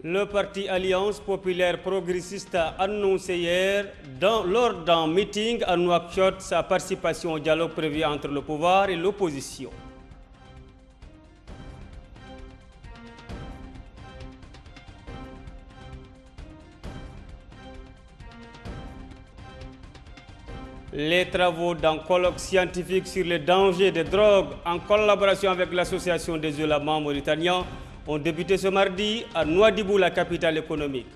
Le parti Alliance populaire progressiste a annoncé hier, lors d'un meeting à Nouakchott, sa participation au dialogue prévu entre le pouvoir et l'opposition. Les travaux d'un colloque scientifique sur les dangers des drogues en collaboration avec l'Association des ulémas mauritaniens ont débuté ce mardi à Nouadhibou, la capitale économique.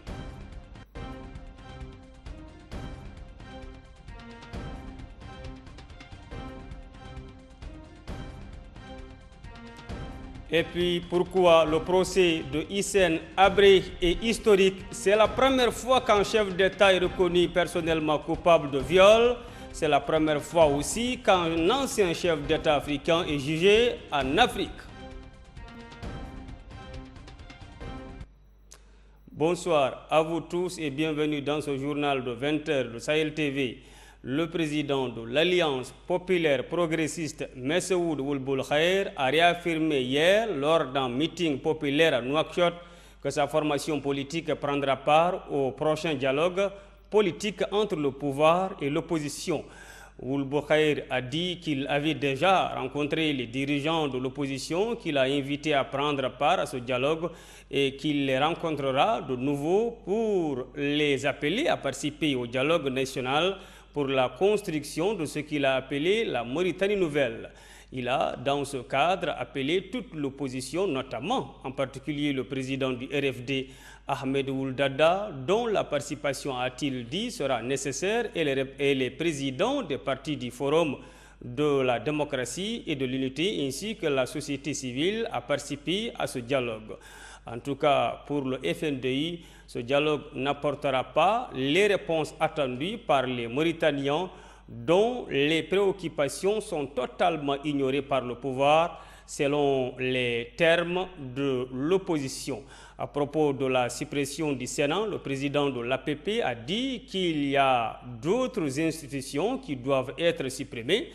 Et puis, pourquoi le procès de Hissène Habré est historique? C'est la première fois qu'un chef d'État est reconnu personnellement coupable de viol. C'est la première fois aussi qu'un ancien chef d'État africain est jugé en Afrique. Bonsoir à vous tous et bienvenue dans ce journal de 20h de Sahel TV. Le président de l'Alliance populaire progressiste Messeoud Ould Khair a réaffirmé hier lors d'un meeting populaire à Nouakchott que sa formation politique prendra part au prochain dialogue politique entre le pouvoir et l'opposition. Ould Khair a dit qu'il avait déjà rencontré les dirigeants de l'opposition, qu'il a invité à prendre part à ce dialogue et qu'il les rencontrera de nouveau pour les appeler à participer au dialogue national pour la construction de ce qu'il a appelé la Mauritanie nouvelle. Il a, dans ce cadre, appelé toute l'opposition, notamment en particulier le président du RFD, Ahmed Ould Daddah, dont la participation, a-t-il dit, sera nécessaire, et les présidents des partis du Forum de la démocratie et de l'unité, ainsi que la société civile, à participer à ce dialogue. En tout cas, pour le FNDI, ce dialogue n'apportera pas les réponses attendues par les Mauritaniens, dont les préoccupations sont totalement ignorées par le pouvoir, selon les termes de l'opposition. À propos de la suppression du Sénat, le président de l'APP a dit qu'il y a d'autres institutions qui doivent être supprimées,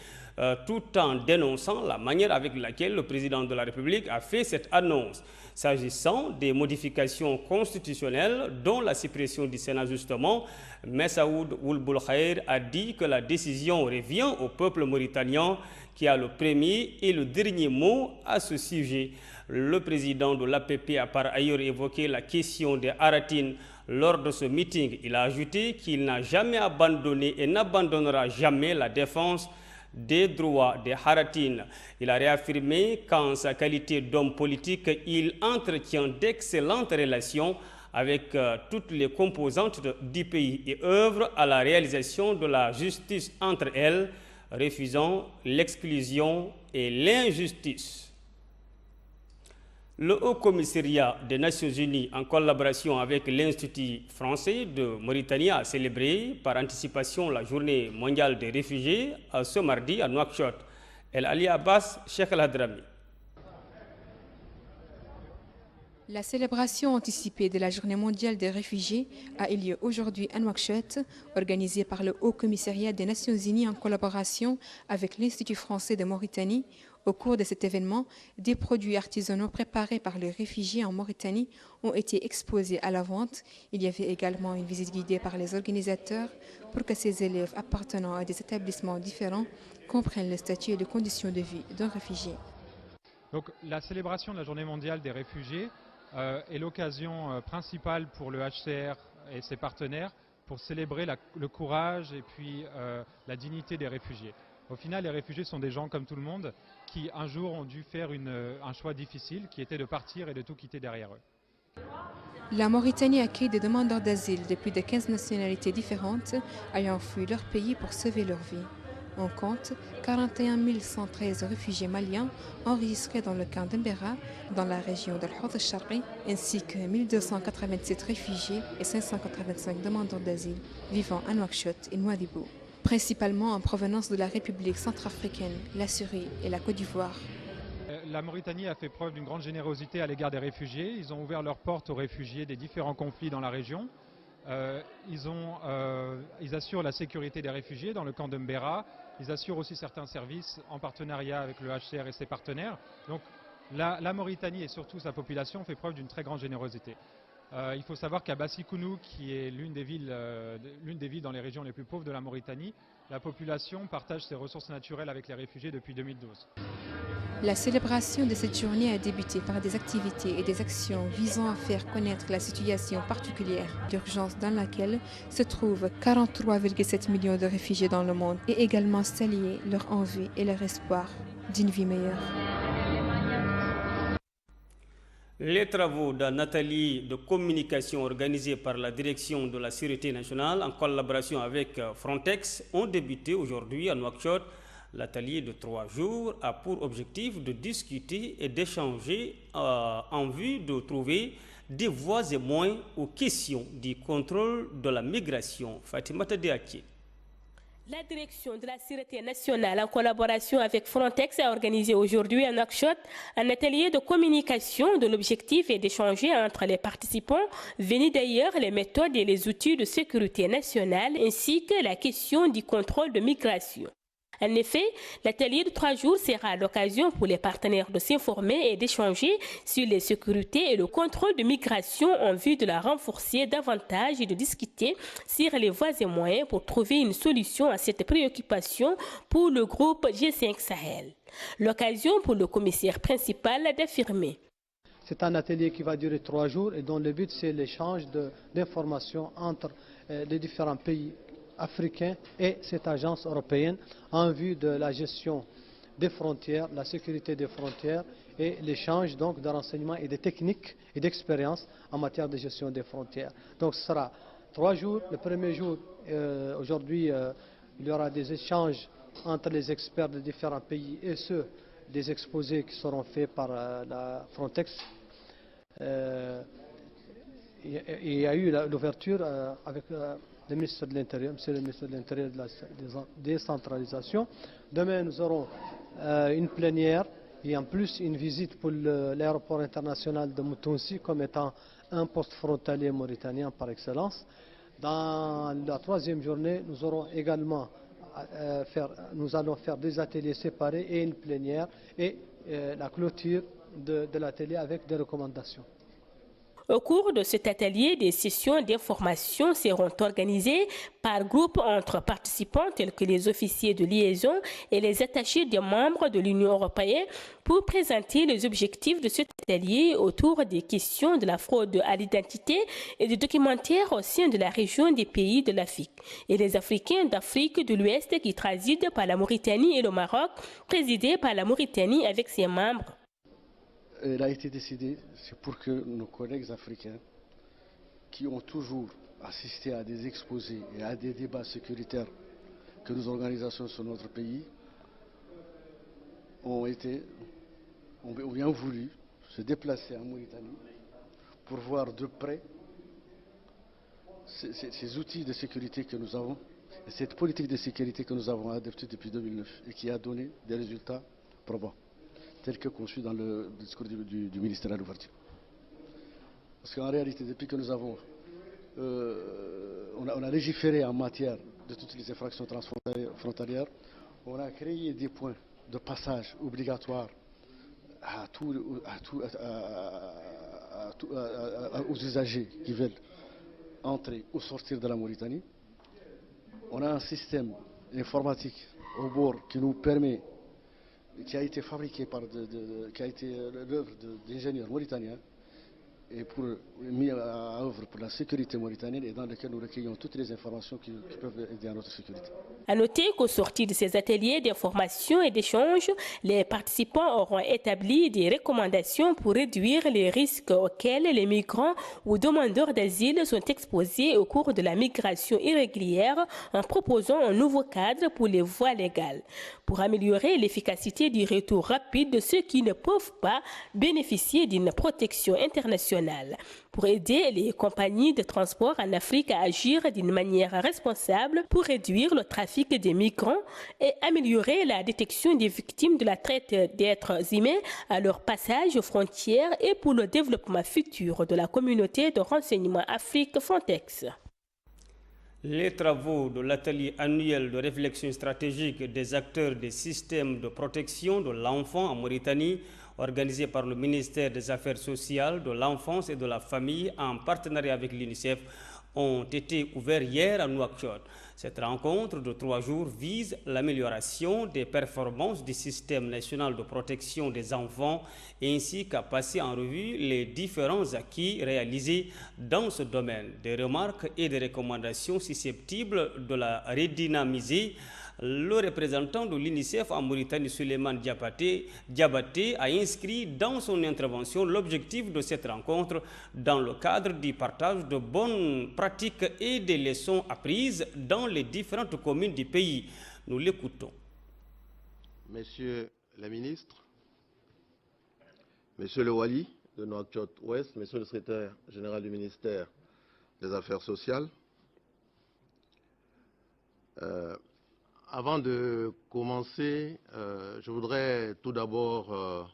tout en dénonçant la manière avec laquelle le président de la République a fait cette annonce. S'agissant des modifications constitutionnelles, dont la suppression du Sénat justement, Messeoud Ould Khair a dit que la décision revient au peuple mauritanien qui a le premier et le dernier mot à ce sujet. Le président de l'APP a par ailleurs évoqué la question des Haratines lors de ce meeting. Il a ajouté qu'il n'a jamais abandonné et n'abandonnera jamais la défense des droits des Haratines. Il a réaffirmé qu'en sa qualité d'homme politique, il entretient d'excellentes relations avec toutes les composantes du pays et œuvre à la réalisation de la justice entre elles, refusant l'exclusion et l'injustice. Le Haut Commissariat des Nations Unies, en collaboration avec l'Institut français de Mauritanie, a célébré par anticipation la Journée mondiale des réfugiés ce mardi à Nouakchott. El Ali Abbas, Cheikh Al-Hadrami. La célébration anticipée de la Journée mondiale des réfugiés a eu lieu aujourd'hui à Nouakchott, organisée par le Haut Commissariat des Nations Unies en collaboration avec l'Institut français de Mauritanie. Au cours de cet événement, des produits artisanaux préparés par les réfugiés en Mauritanie ont été exposés à la vente. Il y avait également une visite guidée par les organisateurs pour que ces élèves appartenant à des établissements différents comprennent le statut et les conditions de vie d'un réfugié. Donc, la célébration de la Journée mondiale des réfugiés est l'occasion principale pour le HCR et ses partenaires pour célébrer le courage et puis la dignité des réfugiés. Au final, les réfugiés sont des gens comme tout le monde qui un jour ont dû faire un choix difficile qui était de partir et de tout quitter derrière eux. La Mauritanie accueille des demandeurs d'asile de plus de 15 nationalités différentes ayant fui leur pays pour sauver leur vie. On compte 41 113 réfugiés maliens enregistrés dans le camp d'Embera, dans la région de l'Hod al-Sharqi, ainsi que 1287 réfugiés et 585 demandeurs d'asile vivant à Nouakchott et Nouadhibou, principalement en provenance de la République centrafricaine, la Syrie et la Côte d'Ivoire. La Mauritanie a fait preuve d'une grande générosité à l'égard des réfugiés. Ils ont ouvert leurs portes aux réfugiés des différents conflits dans la région. Ils assurent la sécurité des réfugiés dans le camp d'Embera. Ils assurent aussi certains services en partenariat avec le HCR et ses partenaires. Donc la Mauritanie et surtout sa population fait preuve d'une très grande générosité. Il faut savoir qu'à Bassikounou, qui est l'une des villes dans les régions les plus pauvres de la Mauritanie, la population partage ses ressources naturelles avec les réfugiés depuis 2012. La célébration de cette journée a débuté par des activités et des actions visant à faire connaître la situation particulière d'urgence dans laquelle se trouvent 43,7 millions de réfugiés dans le monde et également saluer leur envie et leur espoir d'une vie meilleure. Les travaux d'un atelier de communication organisé par la Direction de la Sécurité nationale en collaboration avec Frontex ont débuté aujourd'hui à Nouakchott. L'atelier de 3 jours a pour objectif de discuter et d'échanger en vue de trouver des voies et moyens aux questions du contrôle de la migration. Fatimata Diaké. La Direction de la Sécurité nationale, en collaboration avec Frontex, a organisé aujourd'hui à Nouakchott un atelier de communication dont l'objectif est d'échanger entre les participants venus d'ailleurs les méthodes et les outils de sécurité nationale ainsi que la question du contrôle de migration. En effet, l'atelier de 3 jours sera l'occasion pour les partenaires de s'informer et d'échanger sur les sécurités et le contrôle de migration en vue de la renforcer davantage et de discuter sur les voies et moyens pour trouver une solution à cette préoccupation pour le groupe G5 Sahel. L'occasion pour le commissaire principal d'affirmer. C'est un atelier qui va durer 3 jours et dont le but c'est l'échange d'informations entre les différents pays africains et cette agence européenne en vue de la gestion des frontières, la sécurité des frontières et l'échange donc de renseignements et de techniques et d'expériences en matière de gestion des frontières. Donc ce sera 3 jours. Le premier jour, aujourd'hui, il y aura des échanges entre les experts de différents pays et ceux des exposés qui seront faits par la Frontex. Il y a eu l'ouverture avec le ministre de l'Intérieur, monsieur le ministre de l'Intérieur de la décentralisation. Demain, nous aurons une plénière et en plus une visite pour l'aéroport international de Moutounsi comme étant un poste frontalier mauritanien par excellence. Dans la 3e journée, nous aurons également nous allons faire des ateliers séparés et une plénière et la clôture de l'atelier avec des recommandations. Au cours de cet atelier, des sessions d'information seront organisées par groupe entre participants tels que les officiers de liaison et les attachés des membres de l'Union européenne pour présenter les objectifs de cet atelier autour des questions de la fraude à l'identité et du documentaire au sein de la région des pays de l'Afrique et les Africains d'Afrique de l'Ouest qui transitent par la Mauritanie et le Maroc, présidés par la Mauritanie avec ses membres. Il a été décidé, c'est pour que nos collègues africains qui ont toujours assisté à des exposés et à des débats sécuritaires que nos organisations sur notre pays ont bien voulu se déplacer en Mauritanie pour voir de près ces outils de sécurité que nous avons et cette politique de sécurité que nous avons adoptée depuis 2009 et qui a donné des résultats probants, tel que conçu dans le discours du ministère à l'ouverture. Parce qu'en réalité, depuis que nous avons on a légiféré en matière de toutes les infractions transfrontalières, on a créé des points de passage obligatoires aux usagers qui veulent entrer ou sortir de la Mauritanie. On a un système informatique au bord qui nous permet, qui a été fabriqué qui a été l'œuvre d'ingénieurs mauritaniens et mis à œuvre pour la sécurité mauritanienne et dans lequel nous recueillons toutes les informations qui peuvent aider à notre sécurité. À noter qu'au sortir de ces ateliers d'information et d'échange, les participants auront établi des recommandations pour réduire les risques auxquels les migrants ou demandeurs d'asile sont exposés au cours de la migration irrégulière en proposant un nouveau cadre pour les voies légales, pour améliorer l'efficacité du retour rapide de ceux qui ne peuvent pas bénéficier d'une protection internationale, pour aider les compagnies de transport en Afrique à agir d'une manière responsable pour réduire le trafic des migrants et améliorer la détection des victimes de la traite d'êtres humains à leur passage aux frontières et pour le développement futur de la communauté de renseignement Afrique Frontex. Les travaux de l'atelier annuel de réflexion stratégique des acteurs des systèmes de protection de l'enfant en Mauritanie organisée par le ministère des Affaires sociales, de l'enfance et de la famille en partenariat avec l'UNICEF ont été ouverts hier à Nouakchott. Cette rencontre de 3 jours vise l'amélioration des performances du système national de protection des enfants ainsi qu'à passer en revue les différents acquis réalisés dans ce domaine. Des remarques et des recommandations susceptibles de la redynamiser. Le représentant de l'UNICEF en Mauritanie, Souleymane Diabaté, a inscrit dans son intervention l'objectif de cette rencontre dans le cadre du partage de bonnes pratiques et des leçons apprises dans les différentes communes du pays. Nous l'écoutons. Messieurs les ministres, Monsieur le Wali de Nouakchott-Ouest, Monsieur le secrétaire général du ministère des Affaires sociales, avant de commencer, je voudrais tout d'abord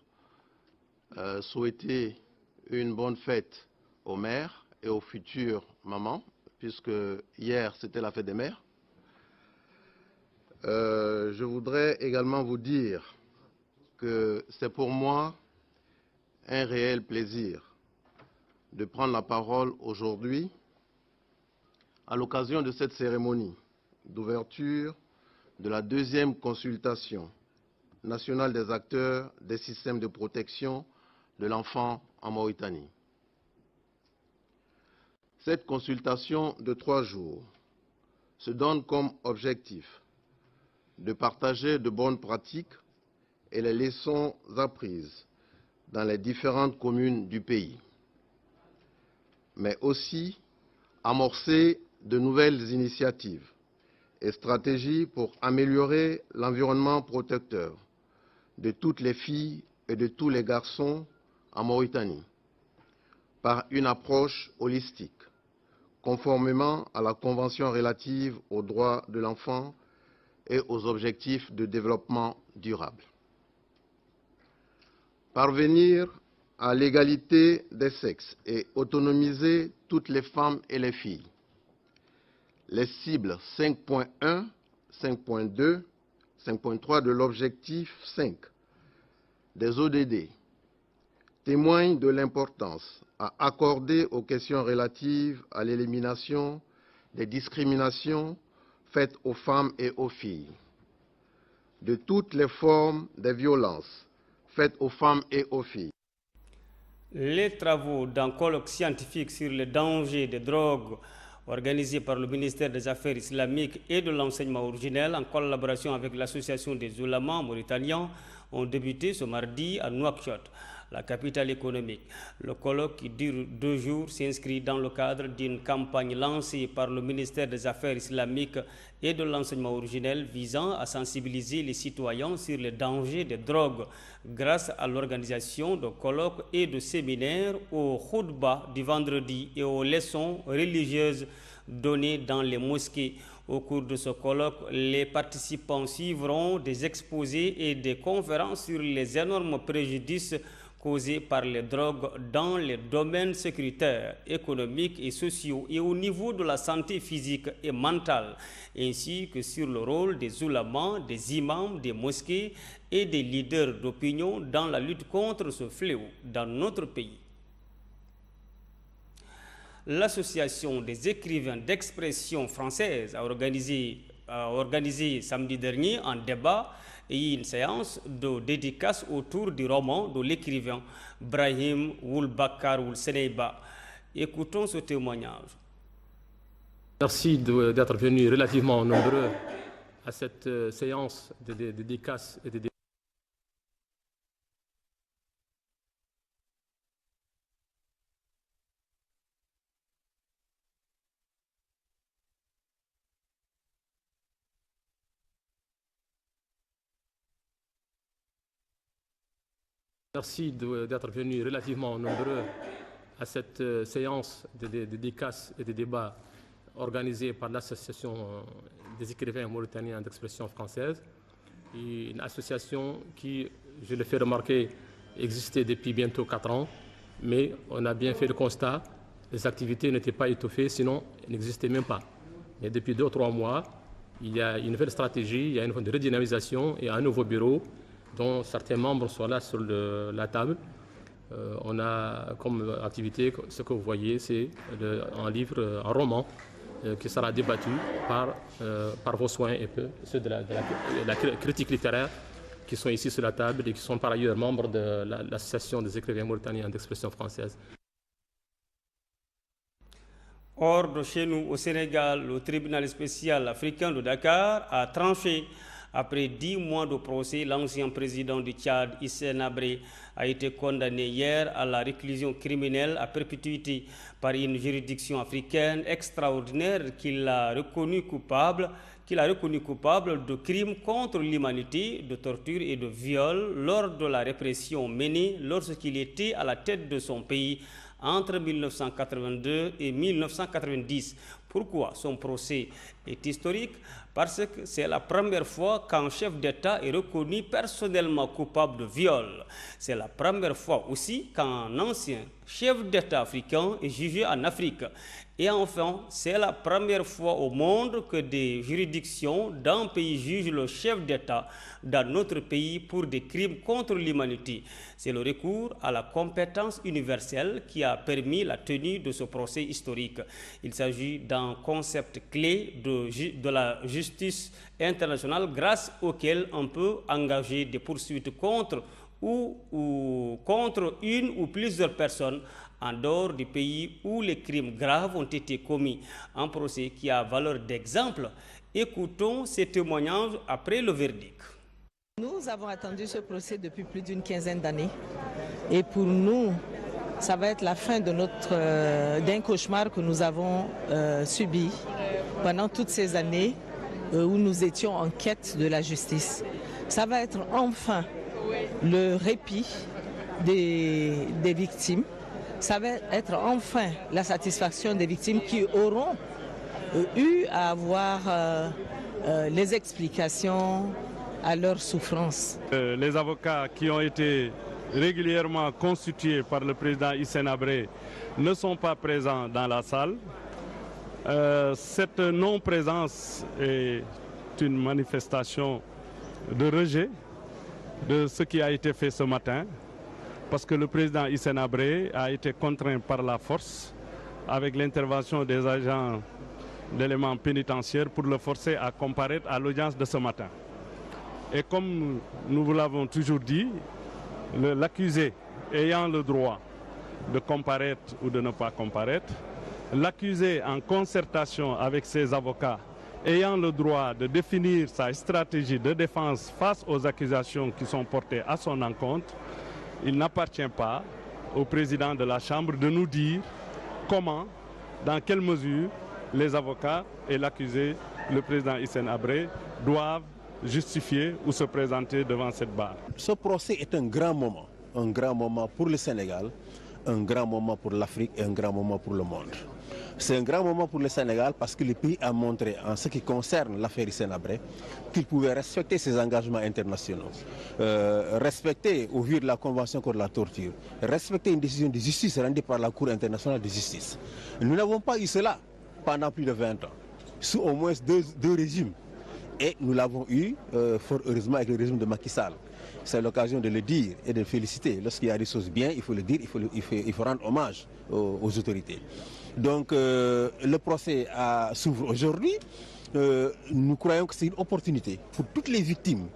souhaiter une bonne fête aux mères et aux futures mamans, puisque hier c'était la fête des mères. Je voudrais également vous dire que c'est pour moi un réel plaisir de prendre la parole aujourd'hui à l'occasion de cette cérémonie d'ouverture de la 2e consultation nationale des acteurs des systèmes de protection de l'enfant en Mauritanie. Cette consultation de 3 jours se donne comme objectif de partager de bonnes pratiques et les leçons apprises dans les différentes communes du pays, mais aussi amorcer de nouvelles initiatives et stratégies pour améliorer l'environnement protecteur de toutes les filles et de tous les garçons en Mauritanie par une approche holistique, conformément à la Convention relative aux droits de l'enfant et aux objectifs de développement durable. Parvenir à l'égalité des sexes et autonomiser toutes les femmes et les filles. Les cibles 5.1, 5.2, 5.3 de l'objectif 5 des ODD témoignent de l'importance à accorder aux questions relatives à l'élimination des discriminations faites aux femmes et aux filles, de toutes les formes de violences faites aux femmes et aux filles. Les travaux d'un colloque scientifique sur les dangers des drogues organisé par le ministère des Affaires islamiques et de l'enseignement originel en collaboration avec l'association des oulémas mauritaniens ont débuté ce mardi à Nouakchott, la capitale économique. Le colloque qui dure 2 jours s'inscrit dans le cadre d'une campagne lancée par le ministère des Affaires islamiques et de l'enseignement originel visant à sensibiliser les citoyens sur les dangers des drogues grâce à l'organisation de colloques et de séminaires au khutbah du vendredi et aux leçons religieuses données dans les mosquées. Au cours de ce colloque, les participants suivront des exposés et des conférences sur les énormes préjudices causés par les drogues dans les domaines sécuritaires, économiques et sociaux et au niveau de la santé physique et mentale, ainsi que sur le rôle des oulémas, des imams, des mosquées et des leaders d'opinion dans la lutte contre ce fléau dans notre pays. L'Association des écrivains d'expression française a organisé samedi dernier un débat et une séance de dédicace autour du roman de l'écrivain Brahim Woulbakar Woulseneiba. Écoutons ce témoignage. Merci d'être venus relativement nombreux à cette séance de dédicace et de débat. Merci d'être venus relativement nombreux à cette séance de dédicace et de débat organisée par l'Association des écrivains mauritaniens d'expression française, une association qui, je le fais remarquer, existait depuis bientôt 4 ans, mais on a bien fait le constat, les activités n'étaient pas étoffées, sinon elles n'existaient même pas. Et depuis 2 ou 3 mois, il y a une nouvelle stratégie, il y a une redynamisation et un nouveau bureau dont certains membres sont là sur la table. On a comme activité, ce que vous voyez, c'est un livre, un roman qui sera débattu par vos soins et ceux de la critique littéraire qui sont ici sur la table et qui sont par ailleurs membres de l'association des écrivains mauritaniens d'expression française. Hors de chez nous, au Sénégal, le tribunal spécial africain de Dakar a tranché. Après 10 mois de procès, l'ancien président du Tchad, Hissène Habré, a été condamné hier à la réclusion criminelle à perpétuité par une juridiction africaine extraordinaire qui l'a reconnu coupable de crimes contre l'humanité, de torture et de viol lors de la répression menée lorsqu'il était à la tête de son pays entre 1982 et 1990. Pourquoi son procès est historique? Parce que c'est la première fois qu'un chef d'État est reconnu personnellement coupable de viol. C'est la première fois aussi qu'un ancien chef d'État africain est jugé en Afrique. Et enfin, c'est la première fois au monde que des juridictions d'un pays jugent le chef d'État dans notre pays pour des crimes contre l'humanité. C'est le recours à la compétence universelle qui a permis la tenue de ce procès historique. Il s'agit d'un concept clé de la justice internationale grâce auquel on peut engager des poursuites contre une ou plusieurs personnes en dehors du pays où les crimes graves ont été commis. Un procès qui a valeur d'exemple. Écoutons ces témoignages après le verdict. Nous avons attendu ce procès depuis plus d'une quinzaine d'années. Et pour nous, ça va être la fin de d'un cauchemar que nous avons subi pendant toutes ces années où nous étions en quête de la justice. Ça va être enfin le répit des victimes. Ça va être enfin la satisfaction des victimes qui auront eu à avoir les explications à leurs souffrances. Les avocats qui ont été régulièrement constitués par le président Hissène Habré ne sont pas présents dans la salle. Cette non-présence est une manifestation de rejet de ce qui a été fait ce matin, parce que le président Hissène Habré a été contraint par la force avec l'intervention des agents d'éléments pénitentiaires pour le forcer à comparaître à l'audience de ce matin. Et comme nous vous l'avons toujours dit, l'accusé ayant le droit de comparaître ou de ne pas comparaître, l'accusé en concertation avec ses avocats ayant le droit de définir sa stratégie de défense face aux accusations qui sont portées à son encontre, il n'appartient pas au président de la Chambre de nous dire comment, dans quelle mesure les avocats et l'accusé, le président Hissène Habré, doivent justifier ou se présenter devant cette barre. Ce procès est un grand moment pour le Sénégal, un grand moment pour l'Afrique et un grand moment pour le monde. C'est un grand moment pour le Sénégal parce que le pays a montré, en ce qui concerne l'affaire Hissène Habré, qu'il pouvait respecter ses engagements internationaux, respecter, au vu de la Convention contre la torture, respecter une décision de justice rendue par la Cour internationale de justice. Nous n'avons pas eu cela pendant plus de 20 ans, sous au moins deux régimes. Et nous l'avons eu, fort heureusement, avec le régime de Macky Sall. C'est l'occasion de le dire et de le féliciter. Lorsqu'il y a des choses bien, il faut le dire, il faut rendre hommage aux autorités. Donc le procès s'ouvre aujourd'hui. Nous croyons que c'est une opportunité pour toutes les victimes,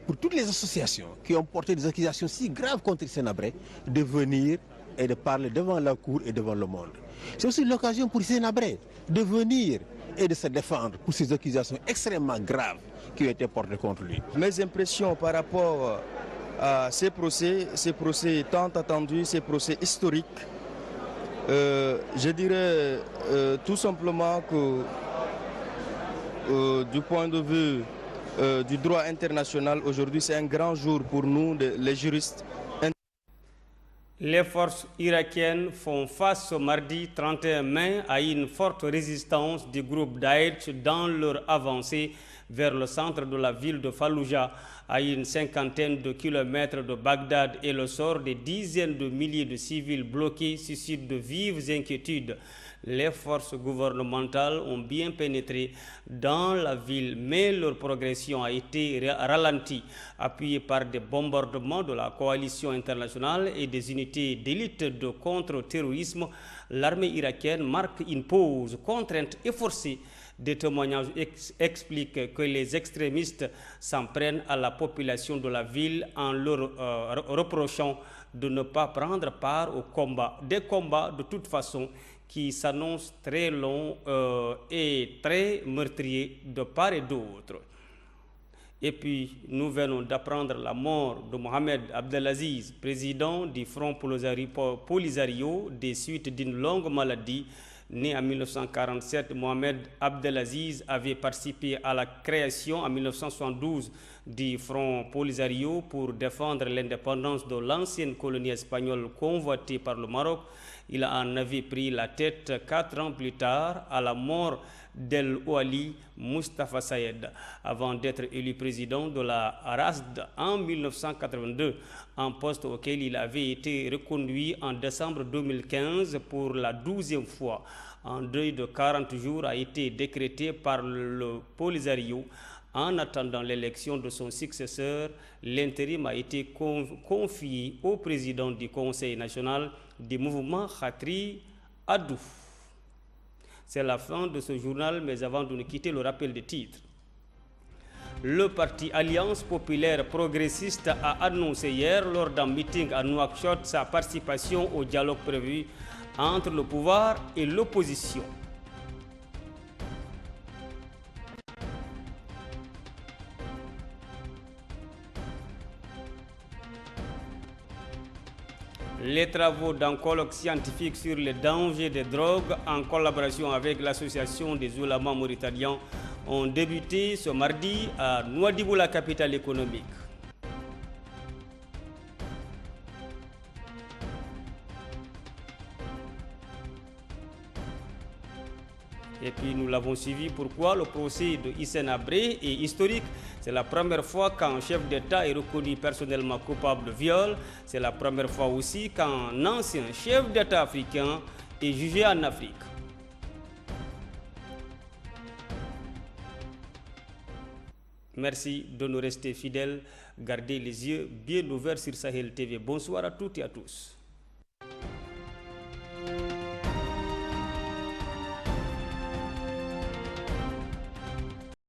pour toutes les associations qui ont porté des accusations si graves contre Hissène Habré, de venir et de parler devant la Cour et devant le monde. C'est aussi l'occasion pour Hissène Habré de venir et de se défendre pour ces accusations extrêmement graves qui ont été portées contre lui. Mes impressions par rapport à ces procès tant attendus, ces procès historiques, je dirais tout simplement que du point de vue du droit international, aujourd'hui c'est un grand jour pour nous, les juristes. Les forces irakiennes font face ce mardi 31 mai à une forte résistance du groupe Daesh dans leur avancée vers le centre de la ville de Fallujah. à une cinquantaine de kilomètres de Bagdad et le sort des dizaines de milliers de civils bloqués suscite de vives inquiétudes. Les forces gouvernementales ont bien pénétré dans la ville, mais leur progression a été ralentie. Appuyée par des bombardements de la coalition internationale et des unités d'élite de contre-terrorisme, l'armée irakienne marque une pause contrainte et forcée. Des témoignages expliquent que les extrémistes s'en prennent à la population de la ville en leur reprochant de ne pas prendre part au combat. Des combats de toute façon qui s'annoncent très longs et très meurtriers de part et d'autre. Et puis, nous venons d'apprendre la mort de Mohamed Abdelaziz, président du Front Polisario, des suites d'une longue maladie. Né en 1947, Mohamed Abdelaziz avait participé à la création en 1972 du Front Polisario pour défendre l'indépendance de l'ancienne colonie espagnole convoitée par le Maroc. Il en avait pris la tête 4 ans plus tard à la mort d'El Ouali Mustafa Sayed, avant d'être élu président de la RASD en 1982, un poste auquel il avait été reconduit en décembre 2015 pour la 12e fois. Un deuil de 40 jours a été décrété par le Polisario. En attendant l'élection de son successeur, l'intérim a été confié au président du Conseil national du mouvement Khatri Adouf. C'est la fin de ce journal, mais avant de nous quitter, le rappel des titres. Le parti Alliance populaire progressiste a annoncé hier lors d'un meeting à Nouakchott sa participation au dialogue prévu entre le pouvoir et l'opposition. Les travaux d'un colloque scientifique sur les dangers des drogues en collaboration avec l'association des oulémas mauritaniens ont débuté ce mardi à Nouadhibou, la capitale économique. Et puis nous l'avons suivi. Pourquoi le procès de Hissène Habré est historique? C'est la première fois qu'un chef d'État est reconnu personnellement coupable de viol. C'est la première fois aussi qu'un ancien chef d'État africain est jugé en Afrique. Merci de nous rester fidèles. Gardez les yeux bien ouverts sur Sahel TV. Bonsoir à toutes et à tous.